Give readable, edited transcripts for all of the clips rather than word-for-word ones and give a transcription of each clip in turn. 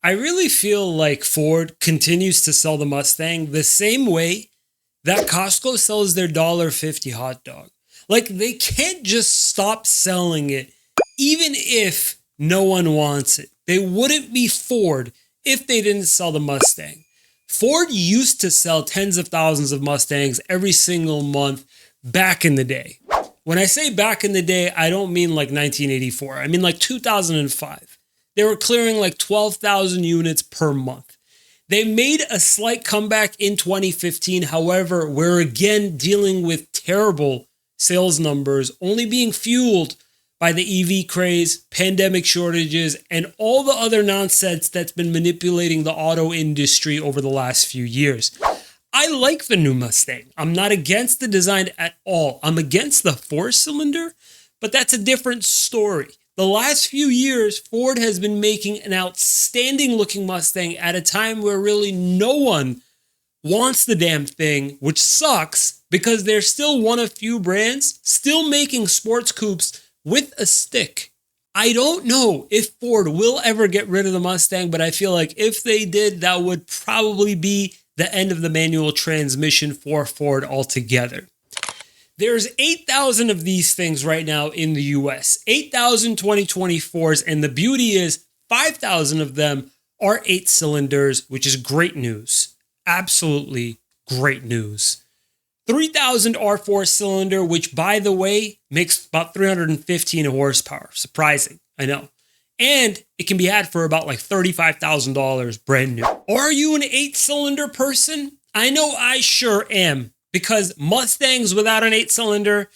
I really feel like Ford continues to sell the Mustang the same way that Costco sells their $1.50 hot dog. Like, they can't just stop selling it, even if no one wants it. They wouldn't be Ford if they didn't sell the Mustang. Ford used to sell tens of thousands of Mustangs every single month back in the day. When I say back in the day, I don't mean like 1984. I mean like 2005. They were clearing like 12,000 units per month. They made a slight comeback in 2015. However, we're again dealing with terrible sales numbers, only being fueled by the EV craze, pandemic shortages, and all the other nonsense that's been manipulating the auto industry over the last few years. I like the new Mustang. I'm not against the design at all. I'm against the four-cylinder, but that's a different story. The last few years, Ford has been making an outstanding looking Mustang at a time where really no one wants the damn thing, which sucks because they're still one of few brands still making sports coupes with a stick. I don't know if Ford will ever get rid of the Mustang, but I feel like if they did, that would probably be the end of the manual transmission for Ford altogether. There's 8,000 of these things right now in the US, 8,000 2024s, and the beauty is 5,000 of them are 8 cylinders, which is great news. Absolutely great news. 3,000 are 4-cylinder, which, by the way, makes about 315 horsepower. Surprising, I know. And it can be had for about like $35,000 brand new. Are you an 8-cylinder person? I know I sure am, because Mustangs without an 8-cylinder,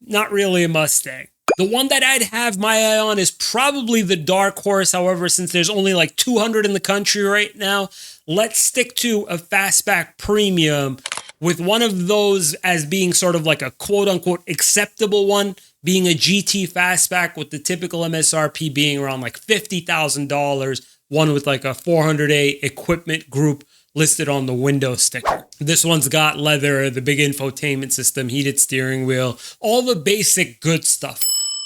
not really a Mustang. The one that I'd have my eye on is probably the dark horse. However, since there's only like 200 in the country right now, let's stick to a fastback premium, with one of those as being sort of like a quote-unquote acceptable one, being a GT fastback with the typical MSRP being around like $50,000, one with like a 400A equipment group listed on the window sticker. This one's got leather, the big infotainment system, heated steering wheel, all the basic good stuff.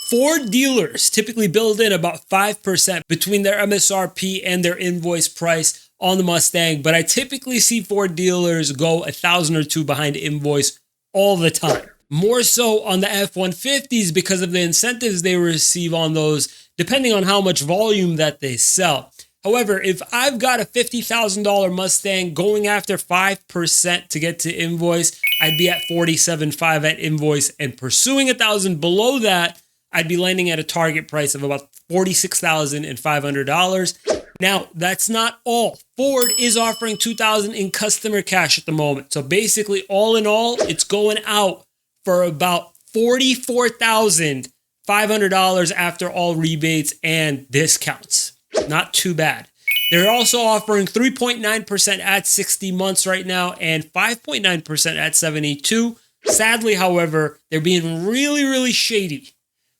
Ford dealers typically build in about 5% between their MSRP and their invoice price on the Mustang, but I typically see Ford dealers go $1,000 or $2,000 behind invoice all the time. More so on the F-150s because of the incentives they receive on those, depending on how much volume that they sell. However, if I've got a $50,000 Mustang going after 5% to get to invoice, I'd be at $47,500 at invoice, and pursuing $1,000 below that, I'd be landing at a target price of about $46,500. Now, that's not all. Ford is offering $2,000 in customer cash at the moment. So basically, all in all, it's going out for about $44,500 after all rebates and discounts. Not too bad. They're also offering 3.9% at 60 months right now and 5.9% at 72. Sadly, however, they're being really shady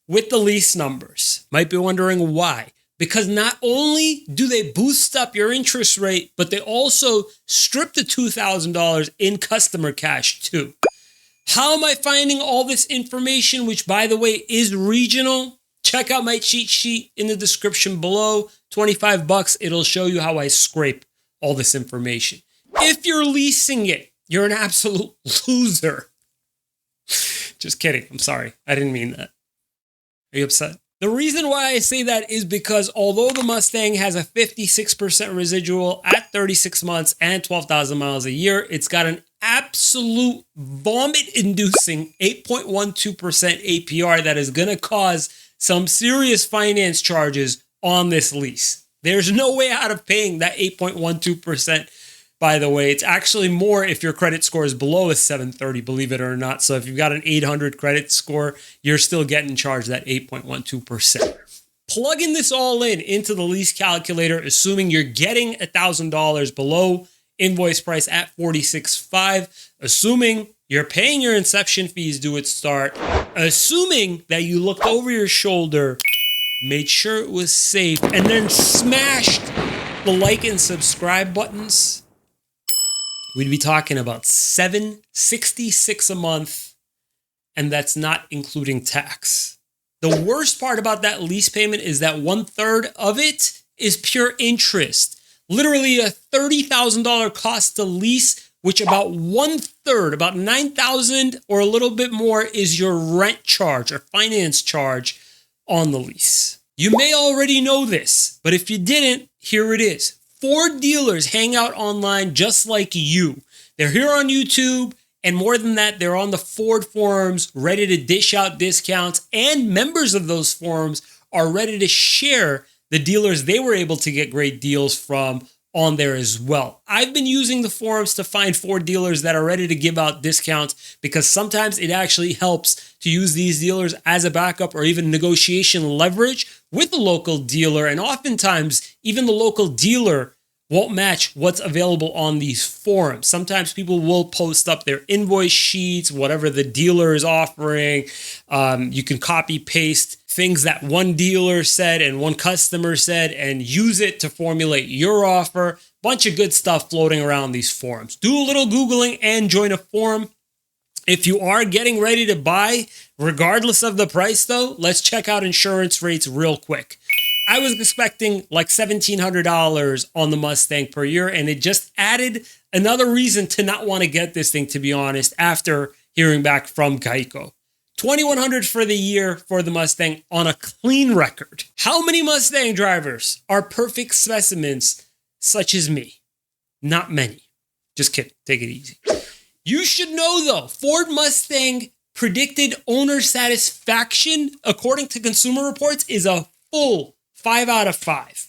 with the lease numbers. Might be wondering why. Because not only do they boost up your interest rate, but they also strip the $2,000 in customer cash too. How am I finding all this information, which by the way is regional? Check out my cheat sheet in the description below. $25. It'll show you how I scrape all this information. If you're leasing it, you're an absolute loser. Just kidding. I'm sorry. I didn't mean that. Are you upset? The reason why I say that is because although the Mustang has a 56% residual at 36 months and 12,000 miles a year, it's got an absolute vomit-inducing 8.12% APR that is going to cause some serious finance charges on this lease. There's no way out of paying that 8.12%. By the way, it's actually more if your credit score is below a 730, believe it or not. So if you've got an 800 credit score, you're still getting charged that 8.12%. Plugging this all into the lease calculator, assuming you're getting $1,000 below invoice price at $46,500, assuming you're paying your inception fees due at start, assuming that you looked over your shoulder, made sure it was safe, and then smashed the like and subscribe buttons, we'd be talking about $766 a month, and that's not including tax. The worst part about that lease payment is that 1/3 of it is pure interest. literally a $30,000 cost to lease, which about 1/3, about $9,000 or a little bit more is your rent charge or finance charge on the lease. You may already know this, but if you didn't, here it is. Ford dealers hang out online just like you. They're here on YouTube, and more than that, they're on the Ford forums ready to dish out discounts, and members of those forums are ready to share the dealers they were able to get great deals from on there as well. I've been using the forums to find Ford dealers that are ready to give out discounts because sometimes it actually helps to use these dealers as a backup or even negotiation leverage with the local dealer. And oftentimes, even the local dealer won't match what's available on these forums. Sometimes people will post up their invoice sheets, whatever the dealer is offering. You can copy paste things that one dealer said and one customer said and use it to formulate your offer. Bunch of good stuff floating around these forums. Do a little Googling and join a forum. If you are getting ready to buy, regardless of the price though, let's check out insurance rates real quick. I was expecting like $1,700 on the Mustang per year, and it just added another reason to not want to get this thing, to be honest, after hearing back from Geico. $2,100 for the year for the Mustang on a clean record. How many Mustang drivers are perfect specimens such as me? Not many. Just kidding. Take it easy. You should know though, Ford Mustang predicted owner satisfaction, according to Consumer Reports, is a full 5 out of 5.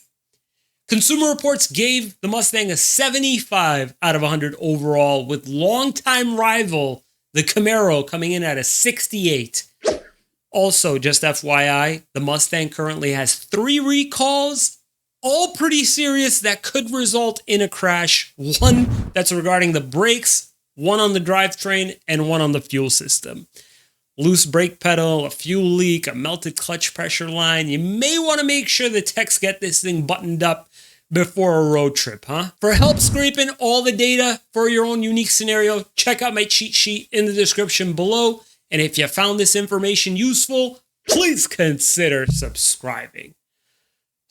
Consumer Reports gave the Mustang a 75 out of 100 overall, with longtime rival, the Camaro, coming in at a 68. Also, just FYI, the Mustang currently has 3 recalls, all pretty serious, that could result in a crash. One that's regarding the brakes, one on the drivetrain, and one on the fuel system. Loose brake pedal, a fuel leak, a melted clutch pressure line. You may want to make sure the techs get this thing buttoned up before a road trip, huh? For help scraping all the data for your own unique scenario, check out my cheat sheet in the description below. And if you found this information useful, please consider subscribing.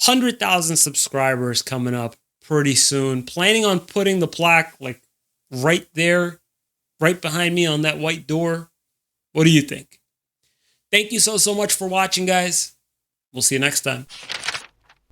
100,000 subscribers coming up pretty soon. Planning on putting the plaque like right there, right behind me on that white door. What do you think? Thank you so much for watching, guys. We'll see you next time.